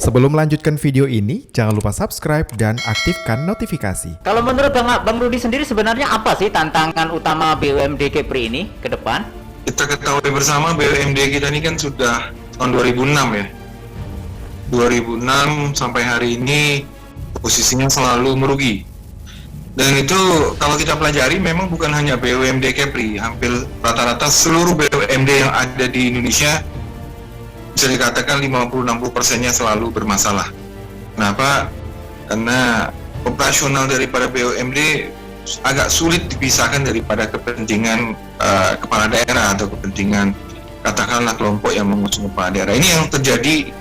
Sebelum melanjutkan video ini, jangan lupa subscribe dan aktifkan notifikasi. Kalau menurut Bang Rudi sendiri sebenarnya apa sih tantangan utama BUMD Kepri ini ke depan? Kita ketahui bersama BUMD kita ini kan sudah tahun 2006 ya. 2006 sampai hari ini posisinya selalu merugi. Dan itu kalau kita pelajari memang bukan hanya BUMD Kepri, hampir rata-rata seluruh BUMD yang ada di Indonesia bisa dikatakan 50-60%-nya selalu bermasalah. Kenapa? Karena operasional daripada BUMD agak sulit dipisahkan daripada kepentingan kepala daerah atau kepentingan katakanlah kelompok yang mengusung kepala daerah. Ini yang terjadi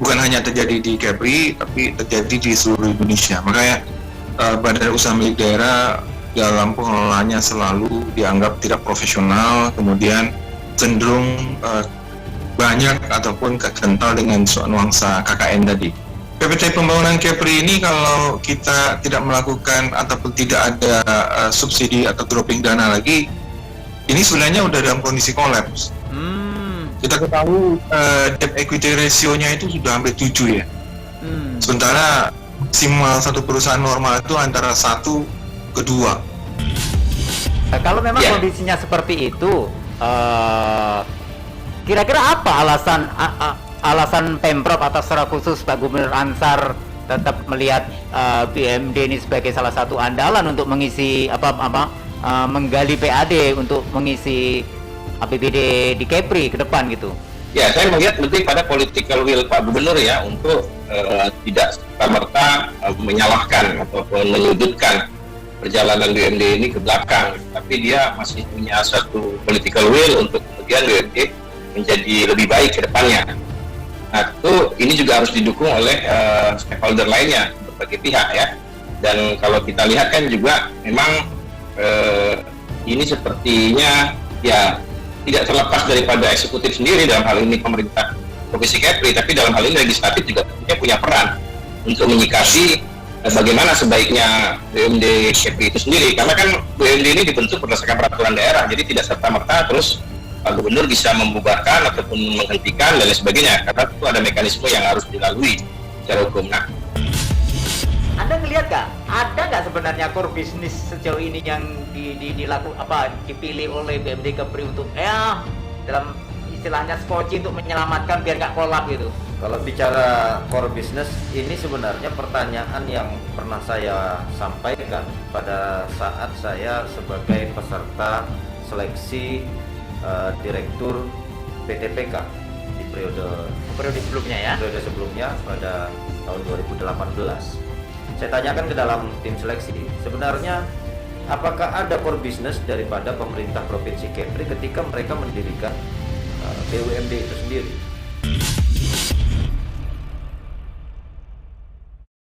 bukan hanya terjadi di Kepri, tapi terjadi di seluruh Indonesia. Makanya badan usaha milik daerah dalam pengelolaannya selalu dianggap tidak profesional, kemudian cenderung banyak ataupun kental dengan nuansa KKN tadi. PPT Pembangunan Kepri ini kalau kita tidak melakukan ataupun tidak ada subsidi atau dropping dana lagi, ini sebenarnya udah dalam kondisi kolaps. Kita ketahui debt equity ratio-nya itu sudah hampir 7 ya. Sementara maksimal satu perusahaan normal itu antara 1 ke 2. Nah, kalau memang kondisinya seperti itu, kira-kira apa alasan Pemprov atau secara khusus Pak Gubernur Ansar tetap melihat BUMD ini sebagai salah satu andalan untuk mengisi menggali PAD untuk mengisi APBD di Kepri ke depan gitu? Ya, saya melihat lebih pada political will Pak Gubernur ya untuk tidak serta-merta menyalahkan ataupun menyudutkan perjalanan BUMD ini ke belakang, tapi dia masih punya satu political will untuk kemudian BUMD menjadi lebih baik ke depannya. Nah, ini juga harus didukung oleh stakeholder lainnya, berbagai pihak ya. Dan kalau kita lihat kan juga memang ini sepertinya ya tidak terlepas daripada eksekutif sendiri, dalam hal ini pemerintah Provinsi Kepri, tapi dalam hal ini legislatif juga tentunya punya peran untuk menyikapi bagaimana sebaiknya BUMD Kepri itu sendiri. Karena kan BUMD ini dibentuk berdasarkan peraturan daerah, jadi tidak serta-merta terus Pak Gubernur bisa membubarkan ataupun menghentikan dan lain sebagainya, karena itu ada mekanisme yang harus dilalui secara hukum. Nah, Anda ngelihat ada nggak sebenarnya core bisnis sejauh ini yang dipilih oleh BUMD Kepri untuk dalam istilahnya skoci untuk menyelamatkan biar nggak kolap gitu? Kalau bicara core business, ini sebenarnya pertanyaan yang pernah saya sampaikan pada saat saya sebagai peserta seleksi Direktur PTPK di periode sebelumnya ya? Periode sebelumnya pada tahun 2018. Saya tanyakan ke dalam tim seleksi, sebenarnya apakah ada core business daripada pemerintah Provinsi Kepri ketika mereka mendirikan BUMD itu sendiri?